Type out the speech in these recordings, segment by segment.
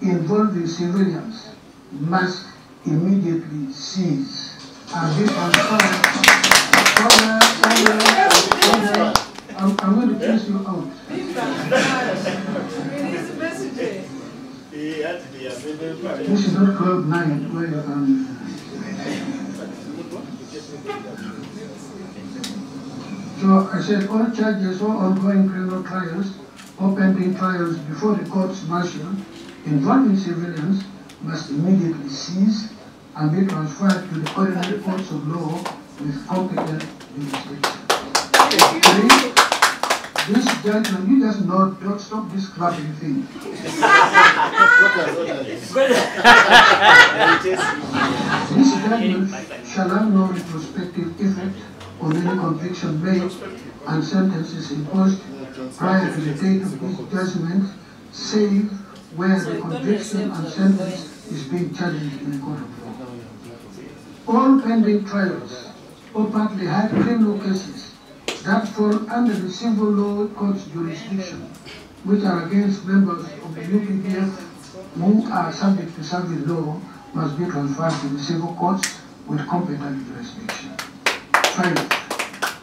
involving civilians must immediately cease and be transferred. I'm going to chase you out. This is not Club 9 where you can. So I said all charges or ongoing criminal trials or pending trials before the courts martial involving civilians must immediately cease and be transferred to the ordinary courts of law with competent jurisdiction. This judgment, you just nod, don't stop this clapping thing. This judgment shall have no retrospective effect on any conviction made and sentences imposed prior to the date of this judgment, save where the conviction and sentence is being challenged in a court of law. All pending trials or partly high criminal cases that fall under the civil law court's jurisdiction, which are against members of the UPDF who are subject to civil law, must be transferred to the civil courts with competent jurisdiction. 5.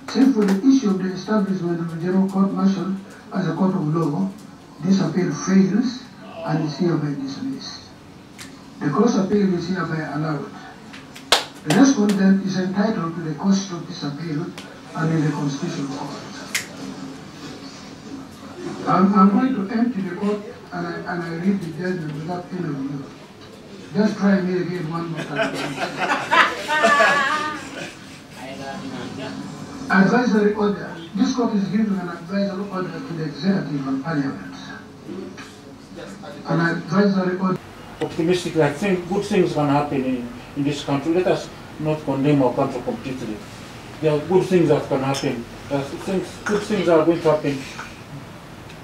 Save for the issue of the establishment of the General Court Martial as a court of law, this appeal fails and is hereby dismissed. The cross appeal is hereby allowed. The respondent is entitled to the cost of this appeal and in the Constitutional Court. I'm going to empty the court and I read the judgment without any of you. Just try me again one more time. Advisory order. This court is giving an advisory order to the executive and parliament. An advisory order. Optimistically, I think good things can happen in this country. Let us not condemn our country completely. There are good things that can happen. Good things are going to happen.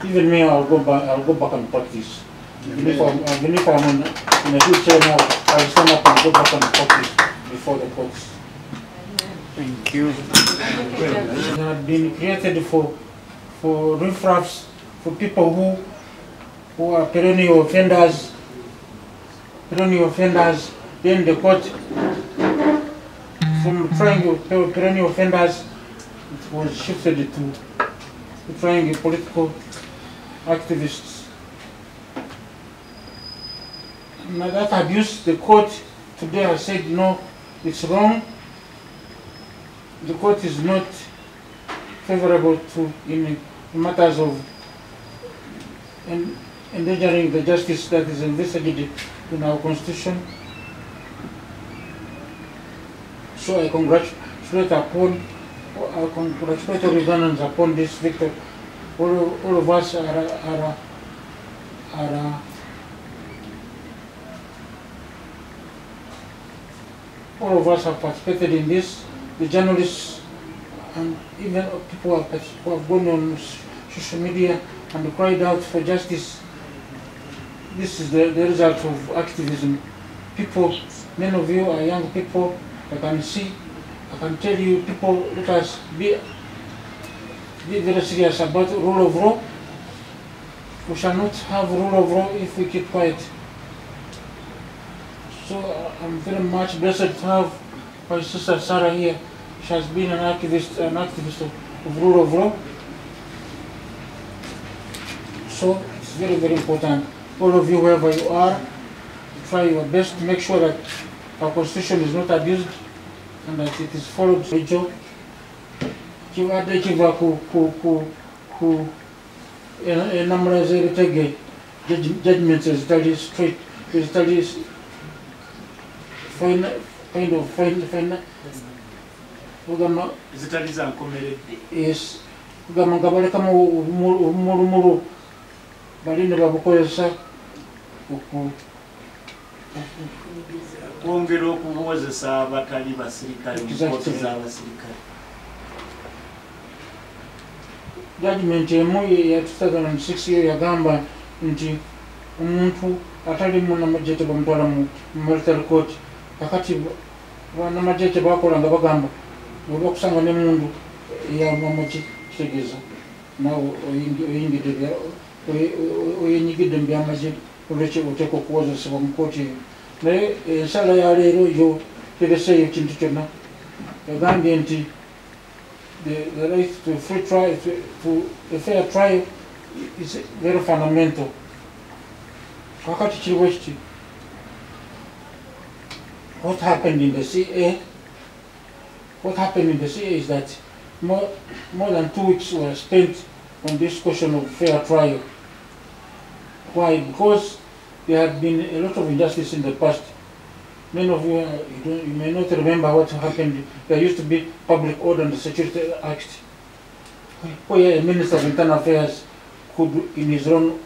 Even me, I'll go back and practice. Even if I'm in a wheelchair now, I'll stand up and go back and practice before the courts. Thank you. It had been created for riffraffs, for people who are perennial offenders. Then the court, from trying perennial offenders, it was shifted to trying political activists. Now that abuse, the court today has said no, it's wrong. The court is not favorable to in matters of endangering the justice that is investigated in our constitution. So I congratulate Ugandans upon this victory. All of us all of us have participated in this. The journalists and even people who have gone on social media and cried out for justice. This is the result of activism. People, many of you are young people. I can tell you, people, let us be very serious about the rule of law. We shall not have rule of law if we keep quiet. So I'm very much blessed to have my sister Sarah here. She has been an activist of rule of law. So it's very, very important. All of you, wherever you are, try your best to make sure that our constitution is not abused and that it is followed. Kiwadde kiva ku enamula z'ebitege judgments ezitali straight, ezitali kind of zitali za nkomeredde. Yes, kugamba nga balekamu obumulumulu bali ne babukozesa kwongera okuwozesa abatali basirikale mu kkooti z'abasirikale. Judgment emu ya 2006 yo yagamba nti omuntu atali munnamagye tebamutwala mu military court. Kakati bannamagye kyebakola nga bagamba olwokusanga n'emundu eyamamagye kitegeeza nawe oyenyigidde mu byamagye olwekyo oteeka okuwozesebwa mu kooti eyo. Naye ensala ya leero yo tereseeyo ekintu kyonna. Egambye nti the right to free trial, to a fair trial is very fundamental. Kakati kiriwo kiti. What happened in the CA? What happened in the CA is that more than 2 weeks were spent on this question of fair trial. Why? Because there had been a lot of injustice in the past. Many of you, you may not remember what happened. There used to be Public Order and Security Act, where a Minister of Internal Affairs could, in his own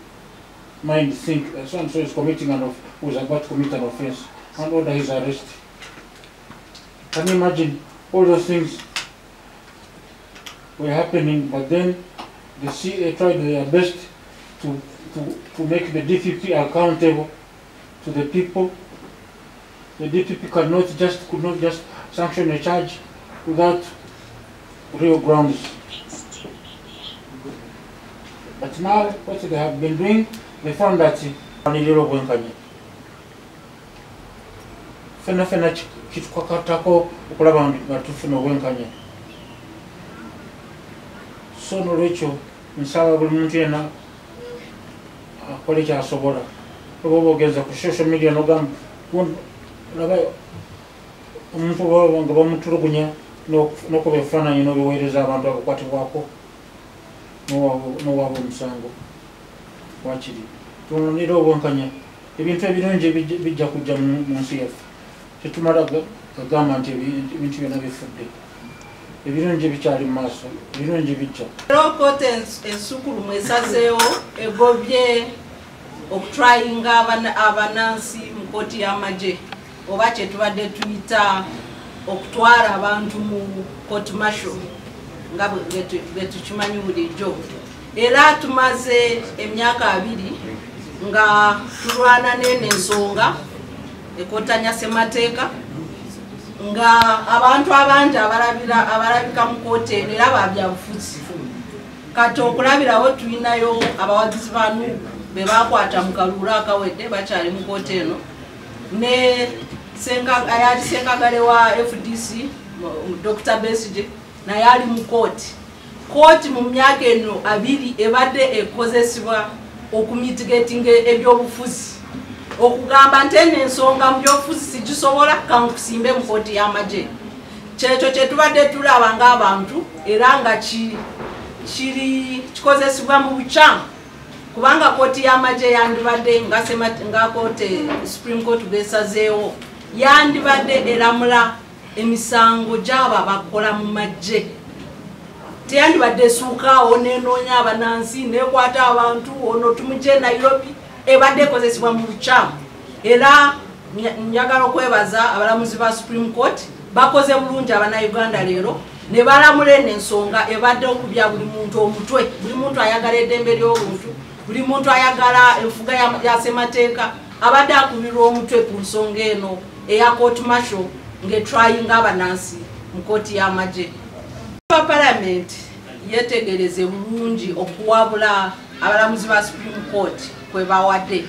mind, think so-and-so is committing an offense, who is about to commit an offense, and order his arrest. Can you imagine all those things were happening, but then the CA tried their best to make the DPP accountable to the people. The DPP could not just sanction a charge without real grounds. But now, what they have been doing, they found that fena kitukakatako okulaba nga tufuna obwenkanya. So nolwekyo nsaba buli muntu yenna akole kyasobola. Oba ogenza ku social media nogamba laba omuntu nga bamutulugunya n'okuba ebifaananyi n'obiweereza abantu abakwatibwako n'owaaba omusango. Wakiri tunonera obwenkanya, ebintu ebirungi bijja kujja mu nsi yaffe. Tetumala kugamba nti ebintu byonna bifudde. Ebirungi bikyali mu maaso, ebirungi bijja. Kooti ensukulumu esazeewo egobye okutrayinga abanansi mu kooti y'amagye, oba kye tubadde tuyita okutwala abantu mu court martial nga bwe tukimanyi bulijjo. Era tumaze emyaka 2 nga tulwana n'eno ensonga ekootanya ssemateeka, nga abantu abangi abalabika mu kooti eno era babyabufuzi. Kati okulabirawo tulinayo abawagizi banu be bakwata mu kaluulu akawedde bakyali mu kooti eno, ne ayali Ssenkagale wa FDC Dr. Besigye naye ali mu kooti. Kooti mu myaka eno 2 ebadde ekozesebwa okumitigatinga ebyobufuzi, okugamba nti eno ensonga mu byobufuzi sigisobola kankusimbe mu kooti y'amagye. Kyekyo kye tubadde tulaba ng'abantu era nga kikozesebwa mu bukyamu, kubanga kooti y'amagye yandibadde nga kooti Supreme Court bwesazeewo yandibadde eramula emisango gy'abo abakola mu magye. Teyandibadde esuukaawo nenoonya abanansi nekwata abantu ono tumugye Nairobi, ebadde ekozesebwa mu bukyamu. Era njagala okwebaza abalamuzi ba Supreme Court, bakoze bulungi Abannayuganda leero ne balamula eno ensonga ebadde okubya buli muntu omutwe. Buli muntu ayagala eddembe ly'obuntu, buli muntu ayagala enfuga ya ssemateeka, abadde akubirwa omutwe ku nsonga eno eya court martial ng'etrayinga abanansi mu kooti y'amagye. Parliament yetegereze bulungi okuwabula abalamuzi ba Supreme Court kwe bawadde,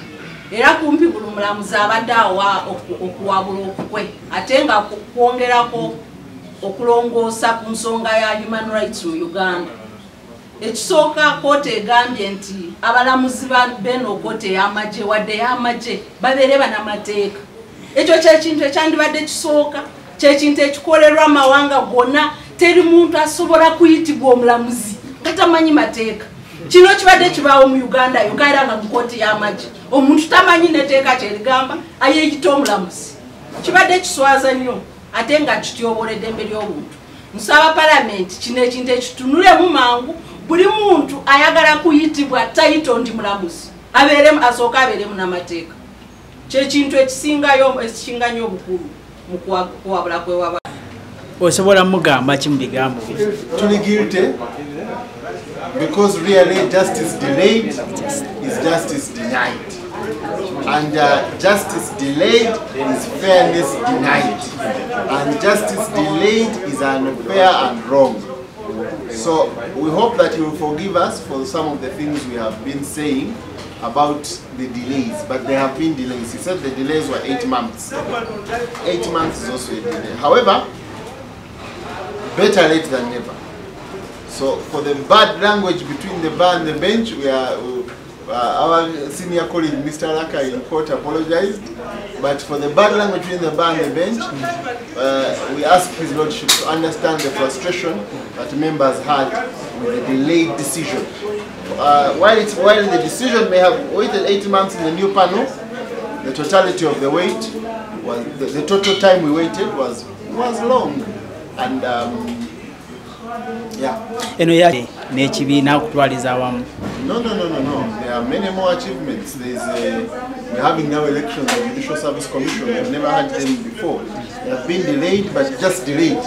era kumpi buli mulamuzi abadde awa okuwabula okukwe, ate nga kwongerako okulongoosa ku nsonga ya human rights mu Uganda. Ekisooka kooti egambye nti abalamuzi b'eno kooti ey'amagye wadde y'amagye babeere banamateeka. Ekyo kyekintu ekyandibadde kisooka, kyekintu ekikolerwa amawanga gonna. Teri muntu asobola kuyitibwa omulamuzi nga tamanyi mateeka. Kino kibadde kibaawo mu Uganda yokaera nga mu kooti y'amagye omuntu tamanyi neteeka kyerigamba ayeeyita omulamuzi. Kibadde kiswaza nnyo ate nga kityobola eddembe ly'obuntu. Nsaba Parliament kino ekintu ekitunulemu mangu, buli muntu ayagala kuyitibwa tayito ndi mulamuzi asooka abeeremu n'amateeka. Kyekintu ekisingayo nnyo obukulu mu kuwabula kwewaba. Osobola mugamba ki mu bigambo bye? Tuli guilty because really justice delayed is justice denied, and justice delayed is fairness denied, and justice delayed is unfair and wrong. So we hope that you will forgive us for some of the things we have been saying about the delays, but there have been delays. He said the delays were 8 months. 8 months is also a delay. However, better late than never. So for the bad language between the bar and the bench, our senior colleague Mr. Laka in court apologized, but for the bad language between the bar and the bench, we ask His Lordship to understand the frustration that members had with the delayed decision. While the decision may have waited 8 months in the new panel, the totality of the wait was the total time we waited was long, and yeah. No. There are many more achievements. We're having now elections of the Judicial Service Commission. We've never had them before. They have been delayed, but just delayed.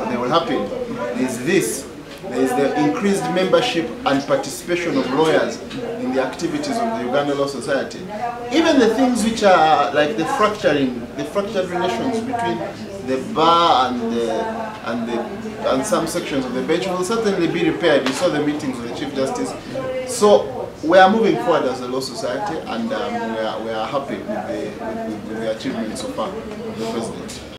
They will happen. There's the increased membership and participation of lawyers in the activities of the Uganda Law Society. Even the things which are like the fractured relations between the bar and some sections of the bench will certainly be repaired. You saw the meetings with the Chief Justice. So we are moving forward as a law society, and we are happy with the achievements so far of the President.